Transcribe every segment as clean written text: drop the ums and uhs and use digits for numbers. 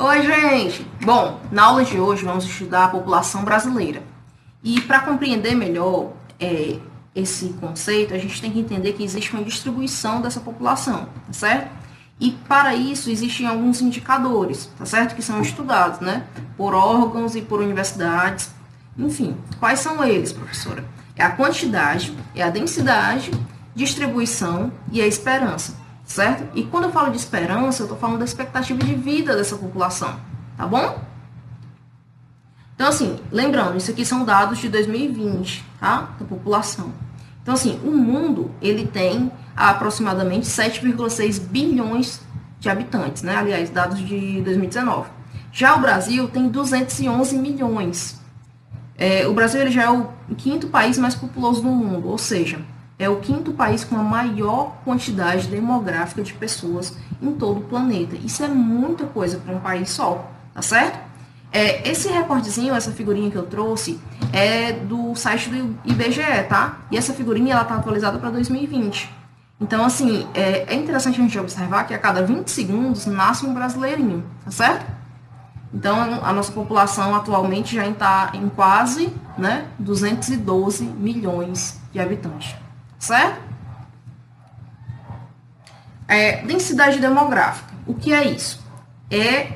Oi, gente! Bom, na aula de hoje vamos estudar a população brasileira. E para compreender melhor esse conceito, a gente tem que entender que existe uma distribuição dessa população, tá certo? E para isso existem alguns indicadores, tá certo? Que são estudados, né? Por órgãos e por universidades. Enfim, quais são eles, professora? É a quantidade, é a densidade, distribuição e a esperança, certo? E quando eu falo de esperança, eu estou falando da expectativa de vida dessa população, tá bom? Então, assim, lembrando, isso aqui são dados de 2020, tá? Da população. Então, assim, o mundo, ele tem aproximadamente 7,6 bilhões de habitantes, né? Aliás, dados de 2019. Já o Brasil tem 211 milhões. O Brasil ele já é o quinto país mais populoso do mundo, ou seja, é o quinto país com a maior quantidade demográfica de pessoas em todo o planeta. Isso é muita coisa para um país só, tá certo? Esse recortezinho, essa figurinha que eu trouxe, é do site do IBGE, tá? E essa figurinha, ela tá atualizada para 2020. Então, assim, é interessante a gente observar que a cada 20 segundos nasce um brasileirinho, tá certo? Então, a nossa população atualmente já está em quase, né, 212 milhões de habitantes, certo? Densidade demográfica. O que é isso? É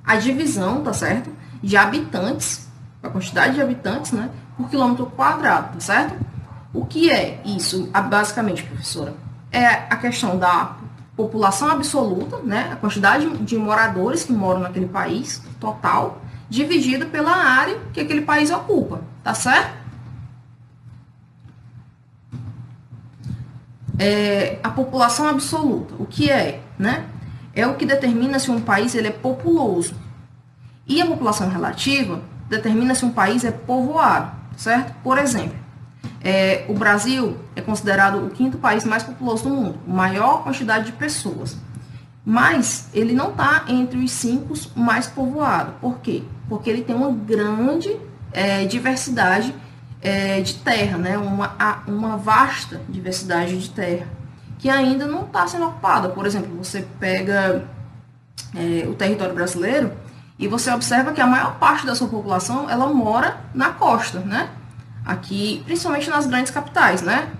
a divisão, tá certo? De habitantes, a quantidade de habitantes, né, por quilômetro quadrado, tá certo? O que é isso, basicamente, professora? É a questão da população absoluta, né, a quantidade de moradores que moram naquele país, total, dividida pela área que aquele país ocupa, tá certo? A população absoluta, o que é, né? É o que determina se um país ele é populoso. E a população relativa determina se um país é povoado, certo? Por exemplo, o Brasil é considerado o quinto país mais populoso do mundo, maior quantidade de pessoas. Mas ele não está entre os 5 mais povoados. Por quê? Porque ele tem uma grande diversidade de terra, né? Uma vasta diversidade de terra, que ainda não está sendo ocupada. Por exemplo, você pega o território brasileiro e você observa que a maior parte da sua população ela mora na costa, né? Aqui, principalmente nas grandes capitais, né?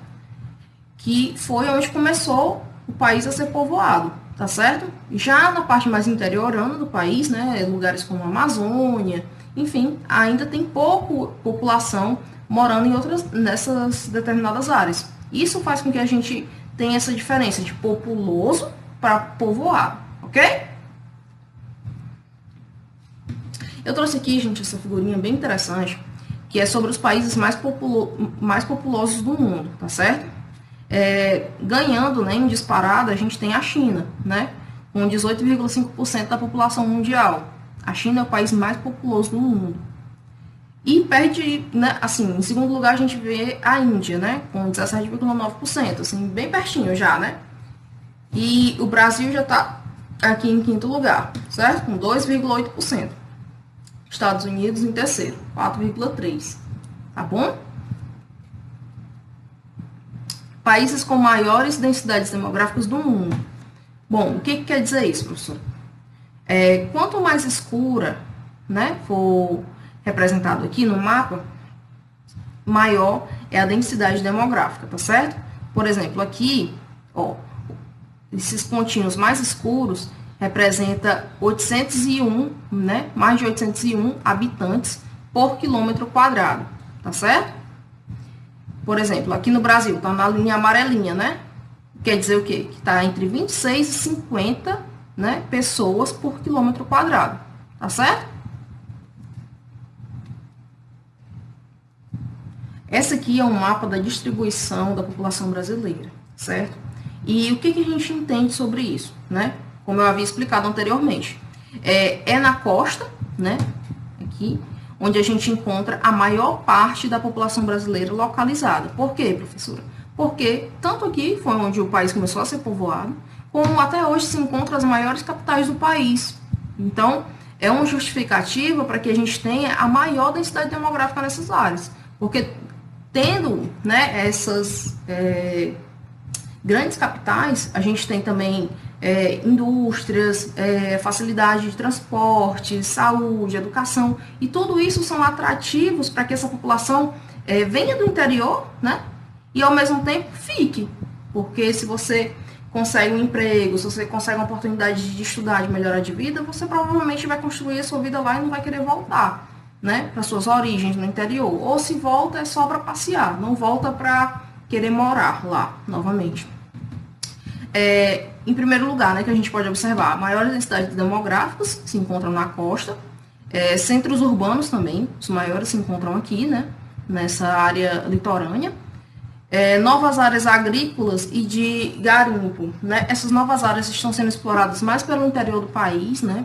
Que foi onde começou o país a ser povoado, tá certo? Já na parte mais interiorana do país, né? Lugares como a Amazônia, enfim, ainda tem pouca população morando nessas determinadas áreas. Isso faz com que a gente tenha essa diferença de populoso para povoado, ok? Eu trouxe aqui, gente, essa figurinha bem interessante, que é sobre os países mais populosos do mundo, tá certo? Ganhando, né, em disparada, a gente tem a China, né, com 18,5% da população mundial. A China é o país mais populoso do mundo. E perde, né, assim, em segundo lugar a gente vê a Índia, né, com 17,9%, assim, bem pertinho já, né? E o Brasil já está aqui em quinto lugar, certo? Com 2,8%. Estados Unidos em terceiro, 4,3%. Tá bom? Países com maiores densidades demográficas do mundo. Bom, o que quer dizer isso, professor? Quanto mais escura, né, for representado aqui no mapa, maior é a densidade demográfica, tá certo? Por exemplo, aqui, ó, esses pontinhos mais escuros representa 801, né, mais de 801 habitantes por quilômetro quadrado, tá certo? Por exemplo, aqui no Brasil, está na linha amarelinha, né? Quer dizer o quê? Que está entre 26 e 50, né, pessoas por quilômetro quadrado, tá certo? Essa aqui é um mapa da distribuição da população brasileira, certo? E o que a gente entende sobre isso, né? Como eu havia explicado anteriormente. Na costa, né? Aqui, onde a gente encontra a maior parte da população brasileira localizada. Por quê, professora? Porque tanto aqui foi onde o país começou a ser povoado, como até hoje se encontram as maiores capitais do país. Então, é uma justificativa para que a gente tenha a maior densidade demográfica nessas áreas. Porque tendo, né, essas grandes capitais, a gente tem também indústrias, facilidade de transporte, saúde, educação, e tudo isso são atrativos para que essa população venha do interior, né? E ao mesmo tempo fique, porque se você consegue um emprego, se você consegue uma oportunidade de estudar, de melhorar de vida, você provavelmente vai construir a sua vida lá e não vai querer voltar, né, para suas origens no interior. Ou se volta é só para passear, não volta para querer morar lá novamente. Em primeiro lugar, né, que a gente pode observar, maiores densidades demográficas se encontram na costa, centros urbanos também, os maiores se encontram aqui, né, nessa área litorânea, novas áreas agrícolas e de garimpo, né, essas novas áreas estão sendo exploradas mais pelo interior do país, né,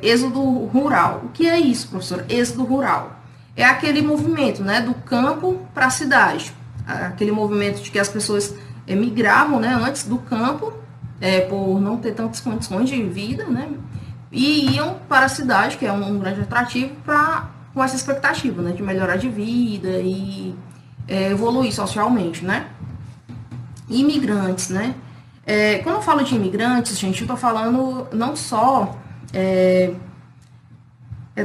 êxodo rural. O que é isso, professor? Êxodo rural é aquele movimento, né, do campo para a cidade, aquele movimento de que as pessoas migravam, né, antes do campo, por não ter tantas condições de vida, né, e iam para a cidade, que é um grande atrativo, com essa expectativa, né, de melhorar de vida e evoluir socialmente, né. Imigrantes, né. Quando eu falo de imigrantes, gente, eu estou falando não só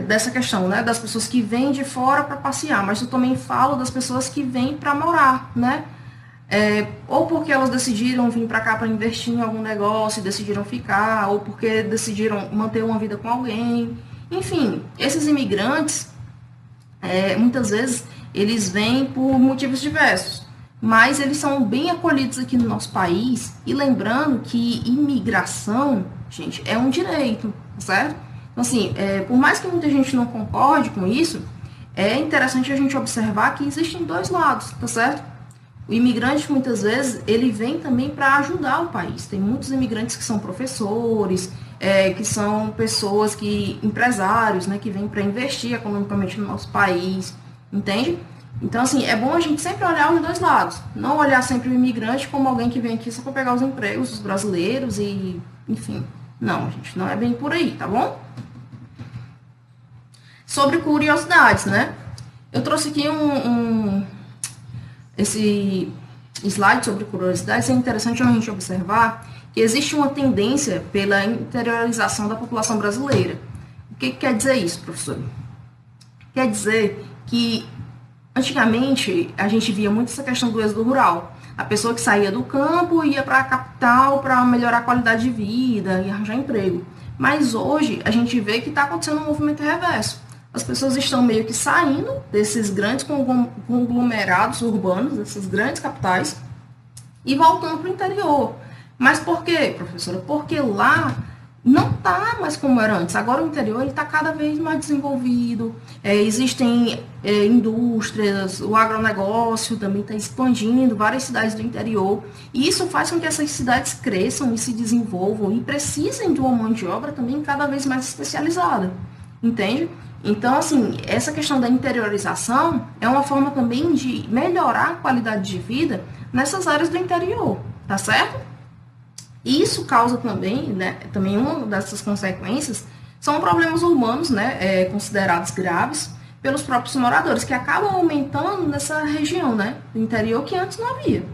dessa questão, né, das pessoas que vêm de fora para passear, mas eu também falo das pessoas que vêm para morar, né, ou porque elas decidiram vir para cá para investir em algum negócio e decidiram ficar, ou porque decidiram manter uma vida com alguém. Enfim, esses imigrantes, muitas vezes, eles vêm por motivos diversos, mas eles são bem acolhidos aqui no nosso país, e lembrando que imigração, gente, é um direito, certo? Então, assim, por mais que muita gente não concorde com isso, é interessante a gente observar que existem dois lados, tá certo? O imigrante, muitas vezes, ele vem também para ajudar o país. Tem muitos imigrantes que são professores, que são pessoas empresários, né, que vêm para investir economicamente no nosso país, entende? Então, assim, é bom a gente sempre olhar os dois lados. Não olhar sempre o imigrante como alguém que vem aqui só para pegar os empregos dos brasileiros e, enfim. Não, gente, não é bem por aí, tá bom? Sobre curiosidades, né? Eu trouxe aqui esse slide sobre curiosidades. É interessante a gente observar que existe uma tendência pela interiorização da população brasileira. O que quer dizer isso, professor? Quer dizer que antigamente a gente via muito essa questão do êxodo rural. A pessoa que saía do campo ia para a capital para melhorar a qualidade de vida e arranjar emprego. Mas hoje a gente vê que está acontecendo um movimento reverso. As pessoas estão meio que saindo desses grandes conglomerados urbanos, dessas grandes capitais, e voltando para o interior. Mas por quê, professora? Porque lá não está mais como era antes. Agora o interior está cada vez mais desenvolvido, existem indústrias, o agronegócio também está expandindo, várias cidades do interior, e isso faz com que essas cidades cresçam e se desenvolvam e precisem de uma mão de obra também cada vez mais especializada, entende? Então, assim, essa questão da interiorização é uma forma também de melhorar a qualidade de vida nessas áreas do interior, tá certo? E isso causa também, né, também uma dessas consequências são problemas urbanos, né, considerados graves pelos próprios moradores, que acabam aumentando nessa região, né, do interior que antes não havia.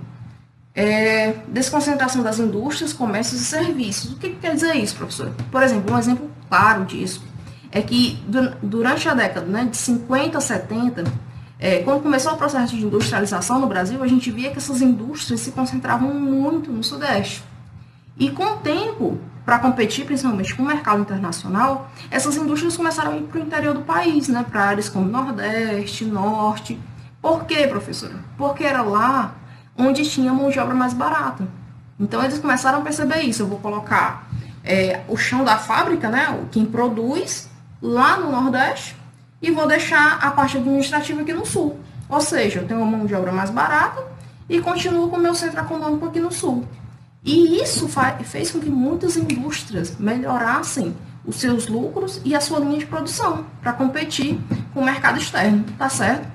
Desconcentração das indústrias, comércios e serviços. O que quer dizer isso, professor? Por exemplo, um exemplo claro disso é que durante a década, né, de 50 a 70, quando começou o processo de industrialização no Brasil, a gente via que essas indústrias se concentravam muito no Sudeste. E com o tempo, para competir principalmente com o mercado internacional, essas indústrias começaram a ir para o interior do país, né, para áreas como Nordeste, Norte. Por quê, professora? Porque era lá onde tinha mão de obra mais barata. Então, eles começaram a perceber isso. Eu vou colocar o chão da fábrica, né, quem produz, lá no Nordeste, e vou deixar a parte administrativa aqui no Sul. Ou seja, eu tenho uma mão de obra mais barata e continuo com o meu centro econômico aqui no Sul. E isso fez com que muitas indústrias melhorassem os seus lucros e a sua linha de produção para competir com o mercado externo, tá certo?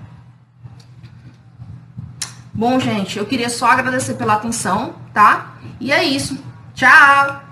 Bom, gente, eu queria só agradecer pela atenção, tá? E é isso. Tchau!